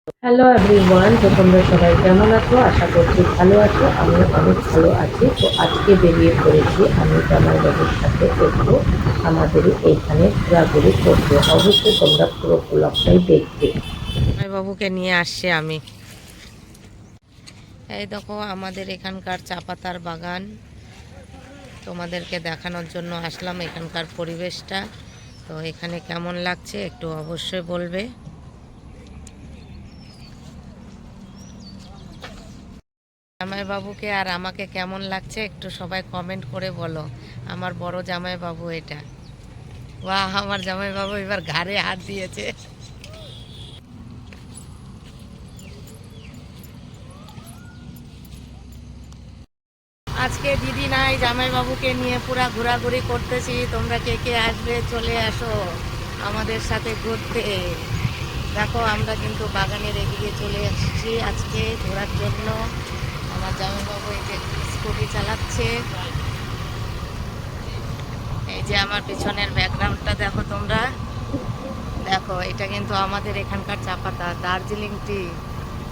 Hello everyone, তো তোমরা সবাই কেমন আছো? আশা করছি ভালো আছো। আমি অনেক ভালো আছি। তো আজকে বেরিয়ে পড়েছি আমি জামাইবাবুর সাথে একটু আমাদের এইখানে ঘোরাঘুরি করতে। অবশ্যই তোমরা পুরো ব্লগটাই দেখবে। জামাইবাবুকে নিয়ে আসছি আমি। এই দেখো আমাদের এখানকার চা পাতার বাগান, তোমাদেরকে দেখানোর জন্য আসলাম এখানকার পরিবেশটা। তো এখানে কেমন লাগছে একটু অবশ্যই বলবে। জামাইবাবুকে আর আমাকে কেমন লাগছে একটু সবাই কমেন্ট করে বলো। আমার বড় জামাইবাবু এটা। বাহ, আমার জামাইবাবু এবার ঘাড়ে হাত দিয়েছে। আজকে দিদি নাই, জামাইবাবুকে নিয়ে পুরা ঘোরাঘুরি করতেছি। তোমরা কে কে আসবে চলে আসো আমাদের সাথে ঘুরতে। দেখো আমরা কিন্তু বাগানের এদিকে চলে এসেছি আজকে ঘোরার জন্য। আমার জামাইবাবু এই যে স্কুটি চালাচ্ছে। এই যে আমার পিছনের ব্যাকগ্রাউন্ডটা দেখো তোমরা। দেখো এটা কিন্তু আমাদের এখানকার চা পাতা, দার্জিলিং টি।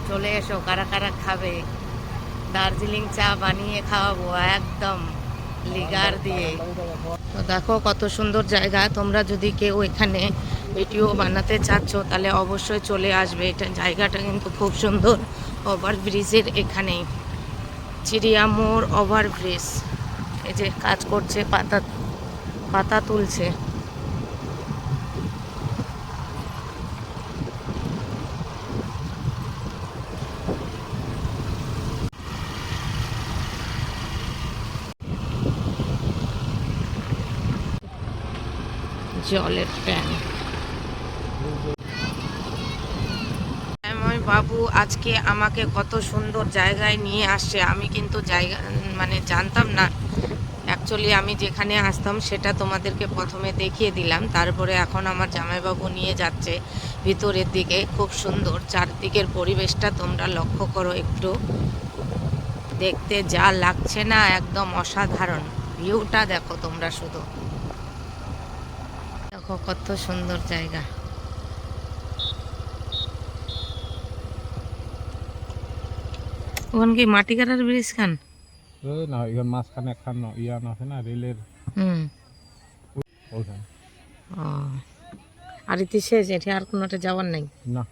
চলে এসো, কারা কারা খাবে। দার্জিলিং চা বানিয়ে খাওয়াবো একদম লিগার দিয়ে। তো দেখো কত সুন্দর জায়গা। তোমরা যদি কেউ এখানে ভিডিও বানাতে চাচ্ছ তাহলে অবশ্যই চলে আসবে। এটা জায়গাটা কিন্তু খুব সুন্দর। ওভারব্রিজের এখানেই, চিড়িয়ামোড় ওভারব্রিজ। এই যে কাজ করছে, পাতা পাতা তুলছে। জলের ট্যাঙ্ক। বাবু আজকে আমাকে কত সুন্দর জায়গায় নিয়ে আসছে। আমি কিন্তু জায়গা মানে জানতাম না। অ্যাকচুয়ালি আমি যেখানে আসতাম সেটা তোমাদেরকে প্রথমে দেখিয়ে দিলাম, তারপরে এখন আমার জামাইবাবু নিয়ে যাচ্ছে ভিতরের দিকে। খুব সুন্দর চারদিকের পরিবেশটা, তোমরা লক্ষ্য করো একটু। দেখতে যা লাগছে না, একদম অসাধারণ। ভিউটা দেখো তোমরা শুধু, দেখো কত সুন্দর জায়গা। ওখান কি মাটি কাটার ব্রিজ খান? না, এখানে মাঝখানে একখান ইয়ান আছে না রেলের, হুম। ওইখানে। ও, আর ইতি শেষ? এটি আর কোনোটা যাওয়ার নাই? না,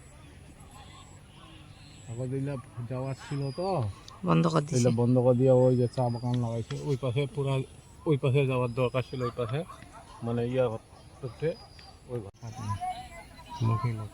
আবার দিলা যাওয়ার ছিল তো, বন্ধ করে দিছে। দিলা বন্ধ করে দিয়ে ওই যে চা বাগান লাগাইছে ওই পাশে, পুরা ওই পাশে যাওয়ার দরকার ছিল। ওই পাশে মানে ইয়া করতে ওই লোকই লোক।